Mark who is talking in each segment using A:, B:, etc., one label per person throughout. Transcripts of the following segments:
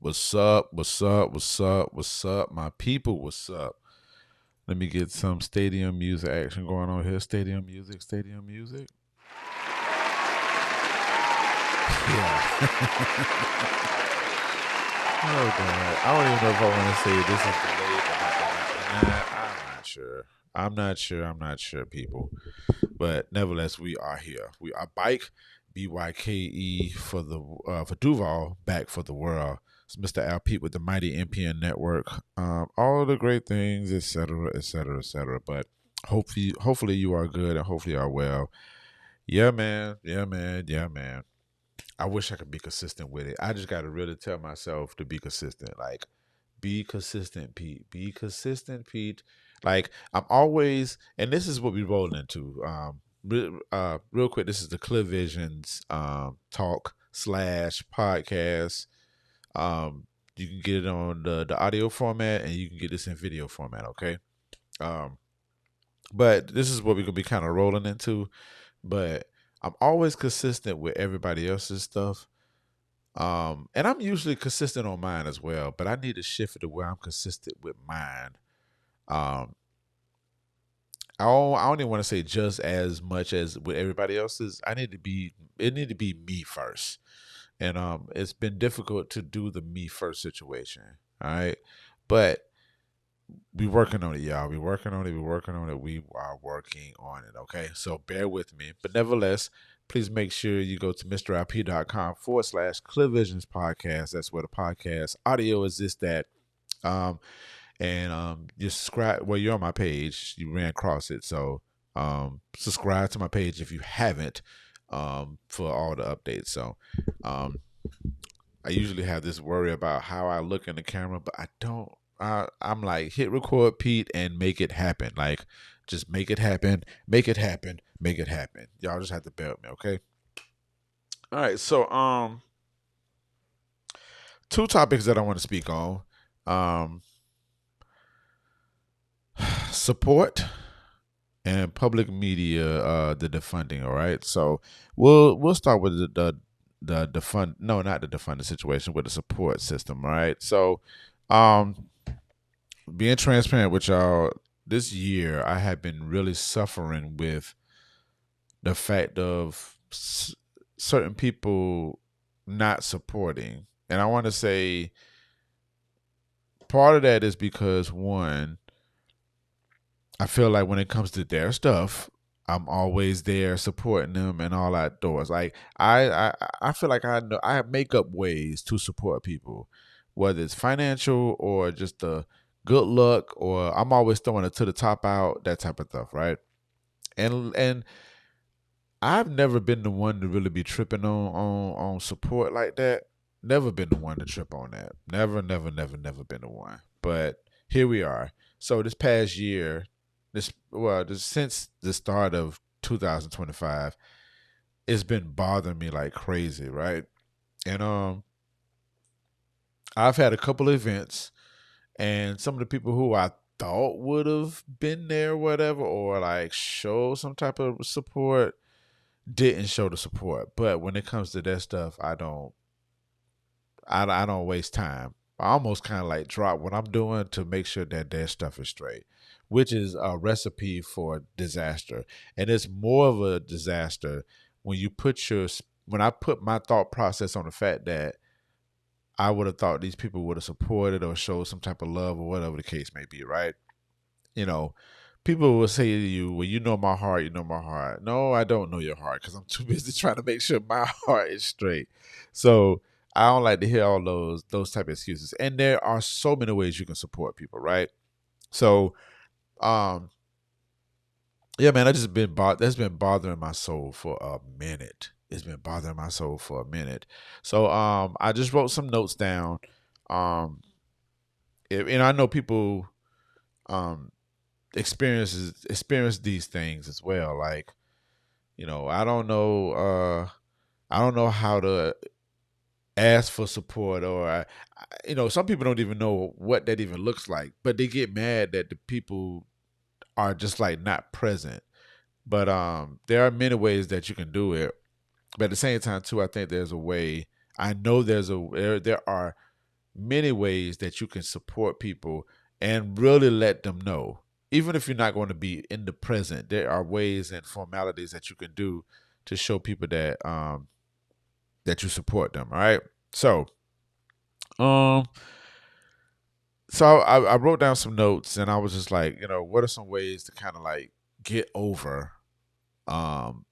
A: What's up? What's up? What's up? What's up, my people? What's up? Let me get some stadium music action going on here. Stadium music, stadium music. Yeah. Oh god. I don't even know if I want to say this is delayed or not. I'm not sure. I'm not sure, people. But nevertheless, we are here. We are bike BYKE for Duval, back for the world. It's Mr. Al Pete with the mighty MPN Network. All the great things, etc., etc., etc. But hopefully you are good and hopefully you are well. Yeah, man. Yeah, man. Yeah, man. I wish I could be consistent with it. I just got to really tell myself to be consistent. Like, be consistent, Pete. Be consistent, Pete. Like, I'm always, and this is what we roll into. Real quick, this is the Clear Visions talk slash podcast. You can get it on the audio format, and you can get this in video format. Okay. Um, but this is what we're gonna be kind of rolling into. But I'm always consistent with everybody else's stuff. And I'm usually consistent on mine as well, but I need to shift it to where I'm consistent with mine. Um, I don't even want to say just as much as with everybody else's. It need to be me first. And it's been difficult to do the me first situation. All right. But we working on it, y'all. We working on it. We working on it. We are working on it. Okay. So bear with me. But nevertheless, please make sure you go to mrip.com/Clear Visions podcast. That's where the podcast audio is this, that. Um, and you subscribe. Well, you're on my page. You ran across it. So subscribe to my page if you haven't, for all the updates. So um, I usually have this worry about how I look in the camera, but I don't. I'm like, hit record, Pete, and make it happen. Like, just make it happen, make it happen, make it happen. Y'all just have to bear with me, okay? All right. So, two topics that I want to speak on. Um, Support and public media, the defunding. All right. So we'll start with the defund. No, not the defunding situation, with the support system. All right. So, um, being transparent with y'all, this year I have been really suffering with the fact of certain people not supporting. And I want to say part of that is because, one, I feel like when it comes to their stuff, I'm always there supporting them and all outdoors. Like, I feel like I know I make up ways to support people, whether it's financial or just the good luck, or I'm always throwing it to the top out, that type of stuff, right? And I've never been the one to really be tripping on support like that. Never been the one to trip on that. Never, never, never, never been the one. But here we are. So this past year, since the start of 2025, it's been bothering me like crazy, right? And I've had a couple of events, and some of the people who I thought would have been there, whatever, or like show some type of support, didn't show the support. But when it comes to that stuff, I don't waste time. I almost kind of like drop what I'm doing to make sure that their stuff is straight, which is a recipe for disaster. And it's more of a disaster when when I put my thought process on the fact that I would have thought these people would have supported or showed some type of love or whatever the case may be, right? You know, people will say to you, "Well, you know my heart, you know my heart." No, I don't know your heart because I'm too busy trying to make sure my heart is straight. So I don't like to hear all those type of excuses. And there are so many ways you can support people, right? So, um, yeah, man, that's been bothering my soul for a minute. It's been bothering my soul for a minute. So, I just wrote some notes down. Um, and I know people um experience these things as well. Like, I don't know how to ask for support, or some people don't even know what that even looks like, but they get mad that the people are just like not present. But there are many ways that you can do it. But at the same time too, I think there's a way. I know there are many ways that you can support people and really let them know. Even if you're not going to be in the present, there are ways and formalities that you can do to show people that you support them. All right. So, um, I wrote down some notes and I was just like, what are some ways to kind of like get over um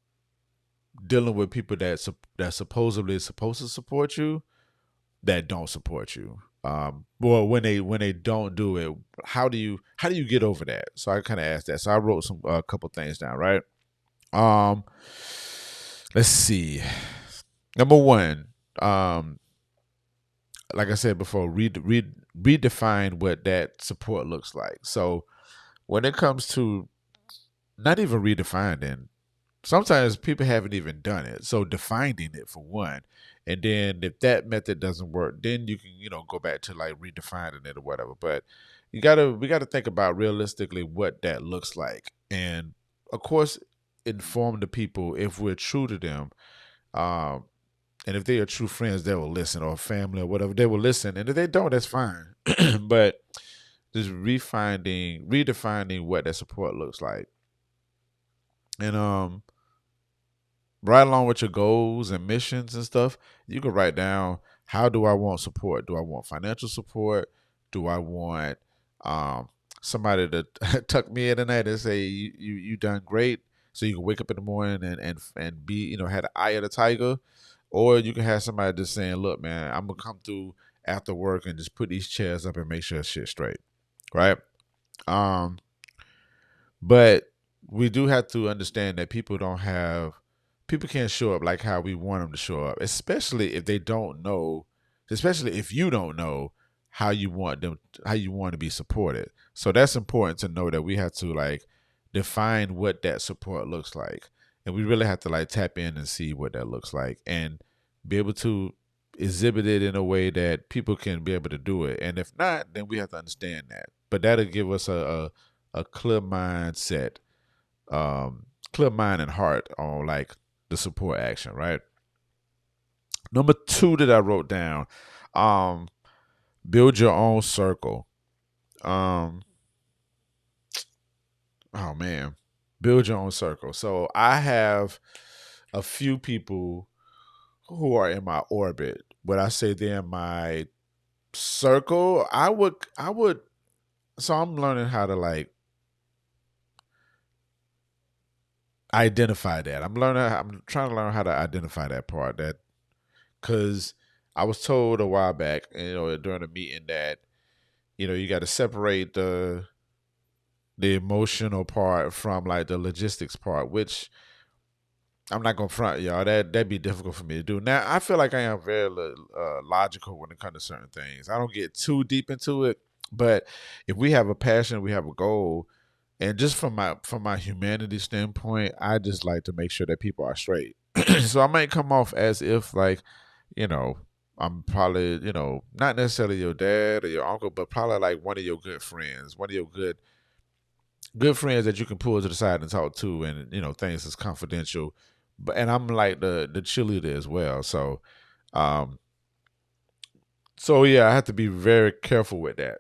A: dealing with people that supposedly is supposed to support you that don't support you. Well, when they don't do it, how do you get over that? So I kind of asked that. So I wrote some a couple things down, right? Um, let's see. Number one, um, like I said before, redefine what that support looks like. So when it comes to not even redefining, sometimes people haven't even done it. So defining it for one. And then if that method doesn't work, then you can, go back to like redefining it or whatever. But we gotta think about realistically what that looks like. And of course, inform the people if we're true to them. Um, and if they are true friends, they will listen, or family or whatever, they will listen. And if they don't, that's fine. But just redefining what that support looks like. And right along with your goals and missions and stuff, you can write down, how do I want support? Do I want financial support? Do I want um, somebody to tuck me in the night and say you done great, so you can wake up in the morning and be, had the eye of the tiger, or you can have somebody just saying, look, man, I'm gonna come through after work and just put these chairs up and make sure shit's straight, right? Um, but we do have to understand that people can't show up like how we want them to show up, especially if they don't know, especially if you don't know how you want to be supported. So that's important to know, that we have to like define what that support looks like. And we really have to like tap in and see what that looks like and be able to exhibit it in a way that people can be able to do it. And if not, then we have to understand that. But that'll give us a clear mindset, clear mind and heart on like the support action, right? Number two that I wrote down, um, build your own circle. Um, oh man, build your own circle. So I have a few people who are in my orbit. When I say they're in my circle, I would. So I'm learning how to like identify that. I'm trying to learn how to identify that part. That because I was told a while back, during a meeting, that you got to separate the emotional part from like the logistics part, which I'm not gonna front y'all. That'd be difficult for me to do. Now I feel like I am very logical when it comes to certain things. I don't get too deep into it, but if we have a passion, we have a goal, and just from my humanity standpoint, I just like to make sure that people are straight. So I might come off as if like, you know, I'm probably, not necessarily your dad or your uncle, but probably like one of your good friends, one of your good friends that you can pull to the side and talk to, and things is confidential. But and I'm like the cheerleader as well. Um, so yeah, I have to be very careful with that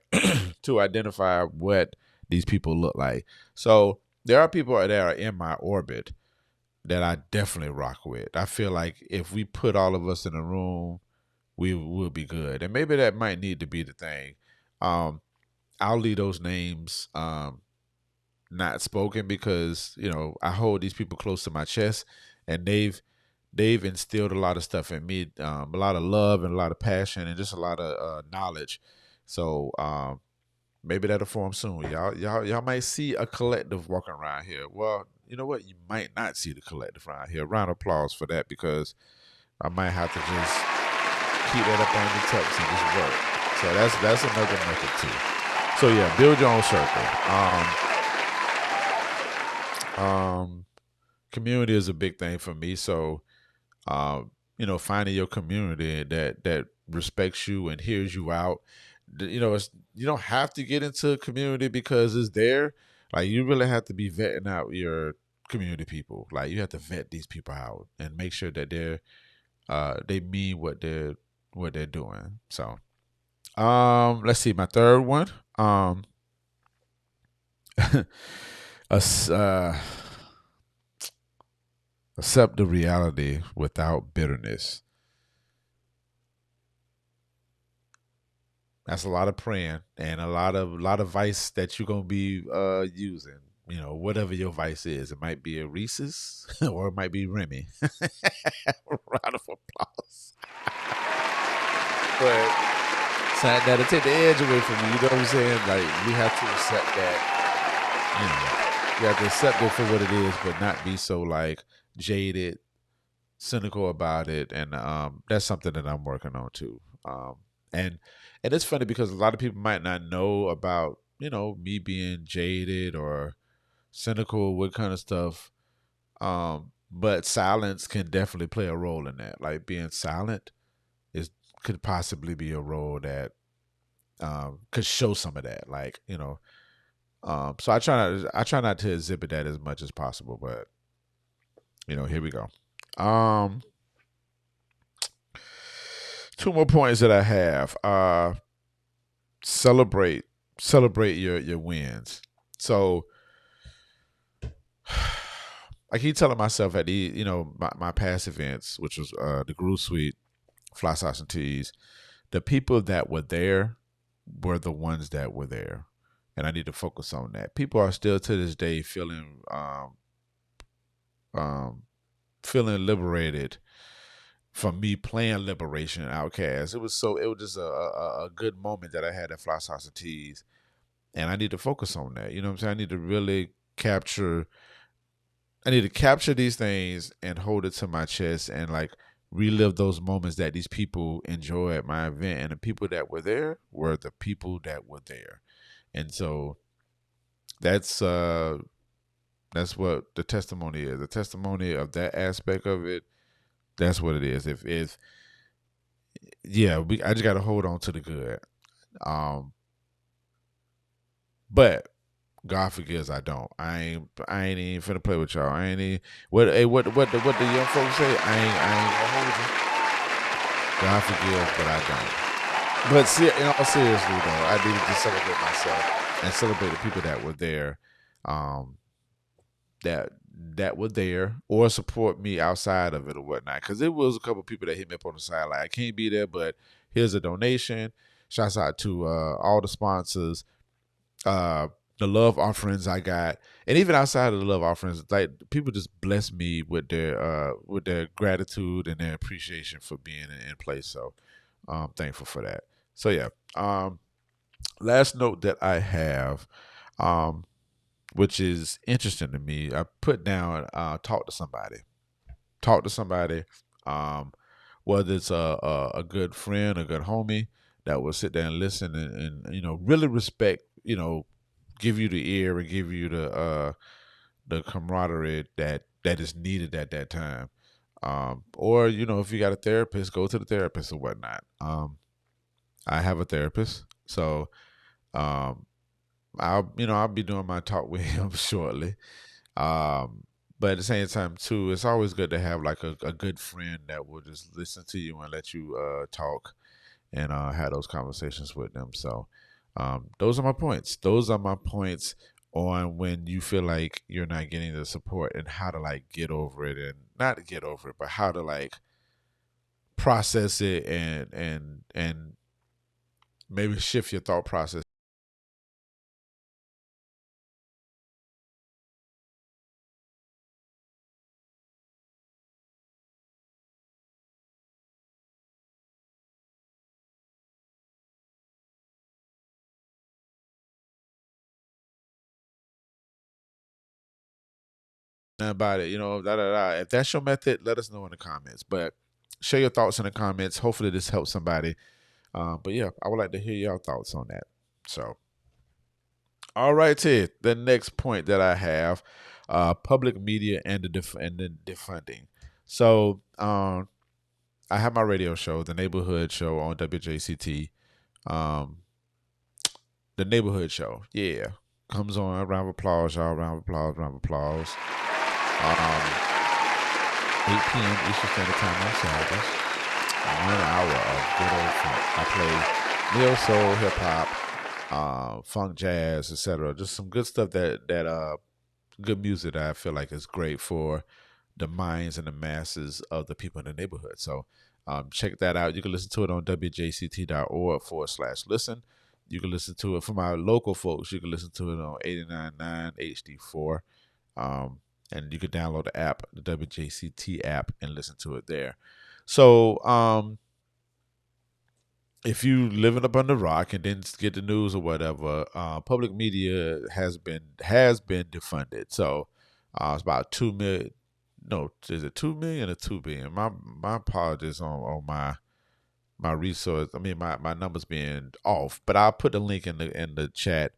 A: to identify what these people look like. So there are people that are in my orbit that I definitely rock with. I feel like if we put all of us in a room, we will be good. And maybe that might need to be the thing. Um, I'll leave those names not spoken, because I hold these people close to my chest, and they've instilled a lot of stuff in me, a lot of love and a lot of passion and just a lot of knowledge. So maybe that'll form soon. Y'all might see a collective walking around here. Well, you know what? You might not see the collective around here. Round of applause for that, because I might have to just keep that up on the tucks and just work. So that's another method too. So yeah, build your own circle. Community is a big thing for me. So finding your community that respects you and hears you out. You don't have to get into a community because it's there. Like, you really have to be vetting out your community people. Like, you have to vet these people out and make sure that they mean what they're doing. So Let's see, my third one. Ac- uh, accept the reality without bitterness. That's a lot of praying and a lot of vice that you're gonna be using. You know, whatever your vice is, it might be a Reese's or it might be Remy. Round of applause. But so that'll take the edge away from you. You know what I'm saying? Like we have to accept that. You know, you have to accept it for what it is, but not be so like jaded, cynical about it. And that's something that I'm working on too. And and it's funny because a lot of people might not know about me being jaded or cynical, what kind of stuff. But silence can definitely play a role in that. Like being silent is could possibly be a role that could show some of that. Like so I try not to exhibit that as much as possible. But here we go. Um, two more points that I have. Celebrate celebrate your wins. So I keep telling myself at my past events, which was the Groove Suite, Fly Socks and Tees, the people that were there were the ones that were there, and I need to focus on that. People are still to this day um, feeling liberated from me playing Liberation and Outcast. It was just a good moment that I had at Fly Socks and Tees, and I need to focus on that. You know what I'm saying? I need to really capture I need to capture these things and hold it to my chest and like relive those moments that these people enjoy at my event. And the people that were there were the people that were there. And so that's uh that's what the testimony is. The testimony of that aspect of it, that's what it is. If yeah, I just gotta hold on to the good. Um but God forgives, I don't. I ain't even finna play with y'all. I ain't even what the young folks say. I ain't gonna hold you. God forgives, but I don't. But in all seriously though, I needed to celebrate myself and celebrate the people that were there, um, that that were there or support me outside of it or whatnot. Because it was a couple people that hit me up on the side like I can't be there, but here's a donation. Shouts out to all the sponsors, uh the love offerings I got, and even outside of the love offerings, like people just bless me with their gratitude and their appreciation for being in place. So I'm thankful for that. So yeah. Last note that I have, um, which is interesting to me, I put down talk to somebody. Talk to somebody. Um, whether it's a good friend, a good homie that will sit there and listen and really respect, give you the ear and give you the camaraderie that is needed at that time. Or if you got a therapist, go to the therapist or whatnot. I have a therapist, so um, I'll be doing my talk with him shortly. Um, but at the same time too, it's always good to have like a good friend that will just listen to you and let you talk and have those conversations with them. So those are my points. Those are my points on when you feel like you're not getting the support and how to like get over it, and not get over it, but how to like process it and maybe shift your thought process about it. Da da da. If that's your method, let us know in the comments. But share your thoughts in the comments. Hopefully, this helps somebody. But yeah, I would like to hear your thoughts on that. So, all right, Ted. The next point that I have, public media and the defunding. So, I have my radio show, the neighborhood show on WJCT. Um, the neighborhood show, yeah, comes on. A round of applause, y'all. Round of applause. Round of applause. 8 p.m. Eastern Standard Time on Saturdays. 1 hour of good old funk. I play. neo soul, hip hop, funk, jazz, etc. Just some good stuff that good music that I feel like is great for the minds and the masses of the people in the neighborhood. So check that out. You can listen to it on wjct.org/listen. You can listen to it from our local folks. You can listen to it on 89.9 HD4. Um, and you can download the app, the WJCT app, and listen to it there. So if you living up on the rock and didn't get the news or whatever, public media has been defunded. So it's about 2 million. No, is it 2 million or 2 billion? My apologies on my resource. I mean my numbers being off, but I'll put the link in the chat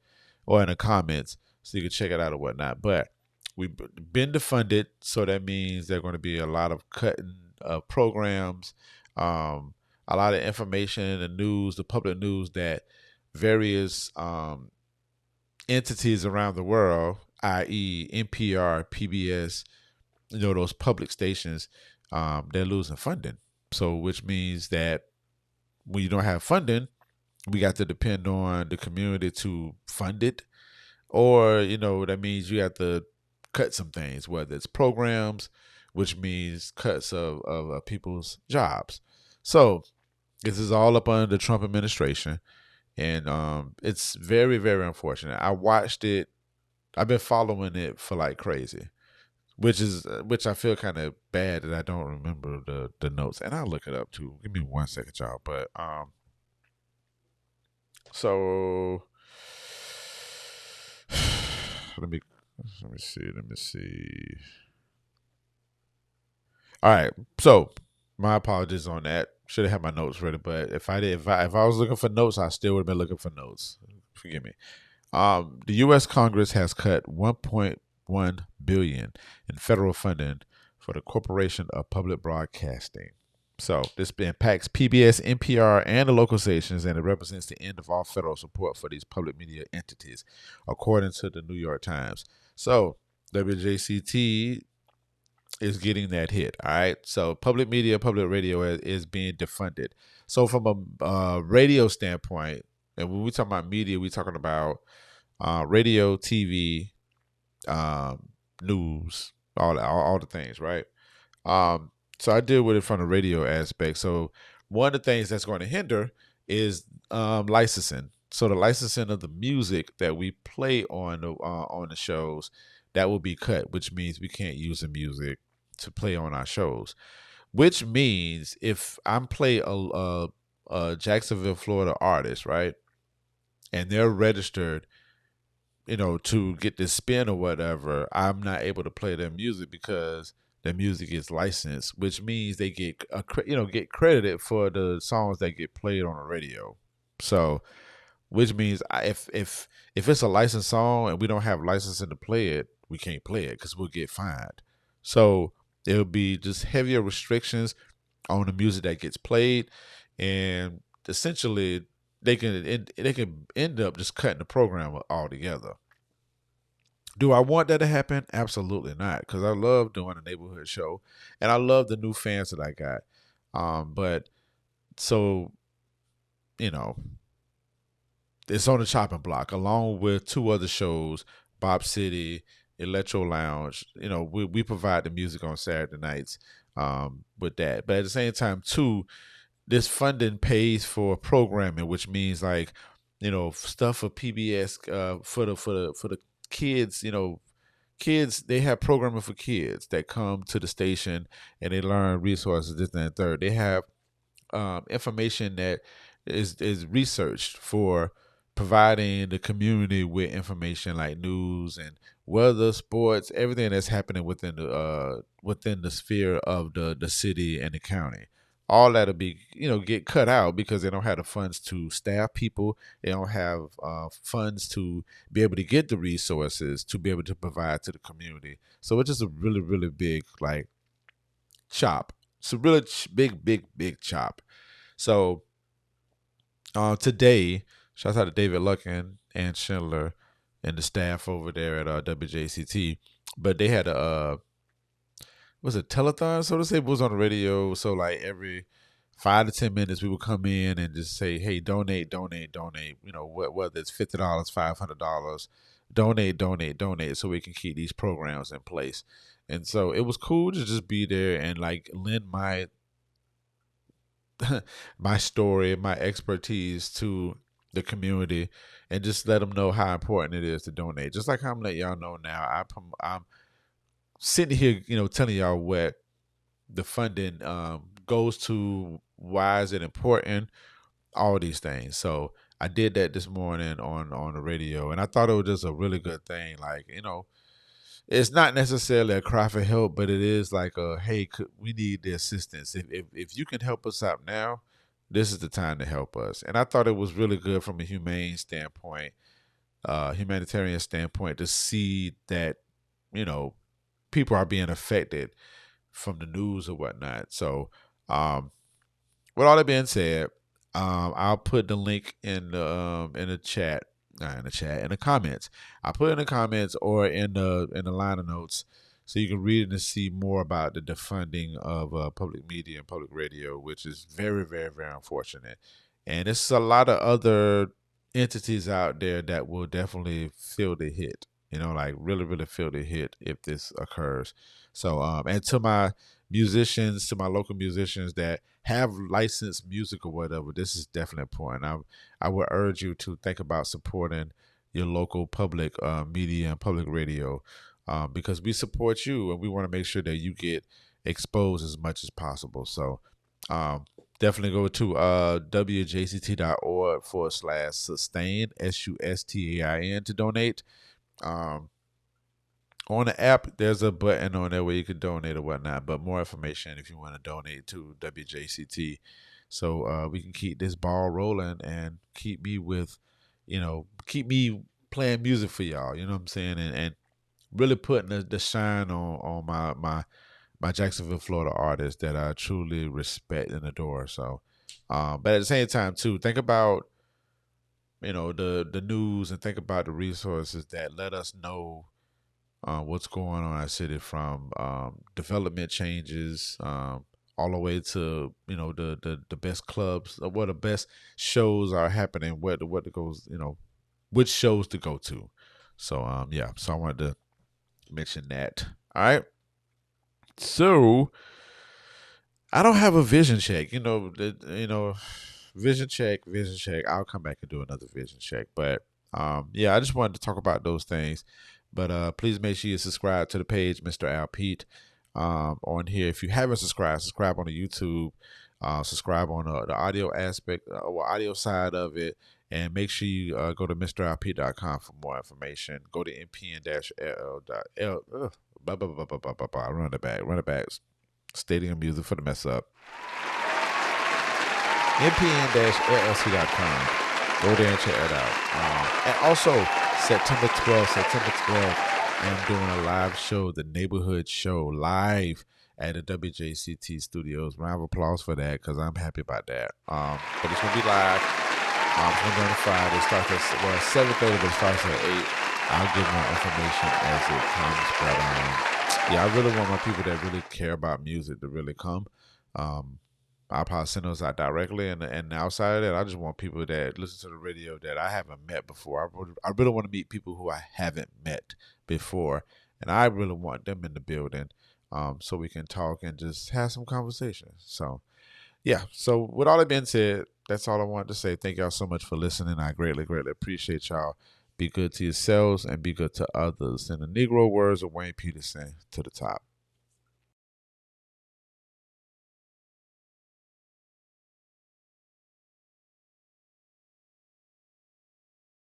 A: or in the comments so you can check it out or whatnot. But we've been defunded, so that means there's going to be a lot of cutting of programs, a lot of information, the news, the public news that various entities around the world, i.e., NPR, PBS, those public stations, they're losing funding. So, which means that when you don't have funding, we got to depend on the community to fund it, or that means you have to cut some things, whether it's programs, which means cuts of people's jobs. So this is all up under the Trump administration, and it's very, very unfortunate. I watched it. I've been following it for like crazy, which I feel kind of bad that I don't remember the notes, and I'll look it up too. Give me 1 second, y'all. But so let me see. All right, so my apologies on that. Should have had my notes ready, but if I was looking for notes, I still would have been looking for notes. Forgive me. The U.S. Congress has cut 1.1 billion in federal funding for the Corporation of Public Broadcasting. So this impacts PBS, NPR, and the local stations, and it represents the end of all federal support for these public media entities, according to the New York Times. So WJCT is getting that hit. All right. So public media, public radio is being defunded. So from a radio standpoint, and when we talk about media, we talking about radio, TV, news, all the things, right? So I deal with it from the radio aspect. So one of the things that's going to hinder is licensing. So the licensing of the music that we play on the shows, that will be cut, which means we can't use the music to play on our shows. Which means if I'm play a Jacksonville, Florida artist, right, and they're registered, to get this spin or whatever, I'm not able to play their music because their music is licensed, which means they get credited for the songs that get played on the radio. So, which means if it's a licensed song and we don't have licensing to play it, we can't play it because we'll get fined. So it'll be just heavier restrictions on the music that gets played, and essentially they can end up just cutting the program altogether. Do I want that to happen? Absolutely not, because I love doing a neighborhood show, and I love the new fans that I got. But so you know, it's on the chopping block along with two other shows, Bob City, Electro Lounge. We provide the music on Saturday nights with that, but at the same time too, this funding pays for programming, which means like, stuff for PBS, for the kids. Kids, they have programming for kids that come to the station and they learn resources, this and that, third. They have information that is researched for providing the community with information like news and weather, sports, everything that's happening within the sphere of the city and the county. All that'll be get cut out because they don't have the funds to staff people. They don't have funds to be able to get the resources to be able to provide to the community. So it's just a really, really big like chop. It's a really big, big, big chop. So today, shout out to David Luckin and Schindler and the staff over there at WJCT. But they had a was it telethon, so to say, it was on the radio. So like every 5 to 10 minutes, we would come in and just say, "Hey, donate, donate, donate." Whether it's $50, $500, donate, donate, donate, so we can keep these programs in place. And so it was cool to just be there and like lend my my story, my expertise to the community, and just let them know how important it is to donate. Just like I'm letting y'all know now, I'm sitting here, telling y'all what the funding goes to, why is it important, all these things. So I did that this morning on the radio, and I thought it was just a really good thing. Like, it's not necessarily a cry for help, but it is like a, hey, we need the assistance. If you can help us out now, this is the time to help us. And I thought it was really good from a humanitarian standpoint, to see that you know people are being affected from the news or whatnot. So, with all that being said, I'll put the link in the chat, in the comments. I'll put it in the comments or in the liner notes, so you can read it and see more about the defunding of public media and public radio, which is very, very, very unfortunate. And it's a lot of other entities out there that will definitely feel the hit. Like really, really feel the hit if this occurs. So, and to my musicians, to my local musicians that have licensed music or whatever, this is definitely important. I would urge you to think about supporting your local public media and public radio, because we support you and we want to make sure that you get exposed as much as possible. So, definitely go to wjct.org/sustain, SUSTAIN, to donate. Um, on the app, there's a button on there where you can donate or whatnot, but more information if you want to donate to WJCT, so we can keep this ball rolling and keep me playing music for y'all. You know what I'm saying? And really putting the shine on my Jacksonville, Florida artists that I truly respect and adore. So, but at the same time too, think about the news, and think about the resources that let us know what's going on in our city, from development changes, all the way to the best clubs, or what the best shows are happening, what to goes, which shows to go to. So yeah, so I wanted to mention that. All right, so I don't have a vision check. Vision check. I'll come back and do another vision check. But yeah, I just wanted to talk about those things. But please make sure you subscribe to the page, Mr. Al Pete, on here. If you haven't subscribed, subscribe on the YouTube. Subscribe on the audio aspect, or audio side of it. And make sure you go to MrAlPete.com for more information. Go to MPN-LL. Run it back. Stadium music for the mess up. MPN-LLC.com. Go there and check it out. And also, September 12th, I'm doing a live show, the Neighborhood Show, live at the WJCT studios. Round of applause for that, because I'm happy about that. But it's going to be live. It's going to be on a Friday. It starts at 7:30, but it starts at 8. I'll give more information as it comes. But yeah, I really want my people that really care about music to really come. I'll probably send those out directly, and outside of that, I just want people that listen to the radio that I haven't met before. I really want to meet people who I haven't met before, and I really want them in the building, so we can talk and just have some conversations. So, yeah. So with all that being said, that's all I wanted to say. Thank y'all so much for listening. I greatly, greatly appreciate y'all. Be good to yourselves and be good to others. In the Negro words of Wayne Peterson, to the top.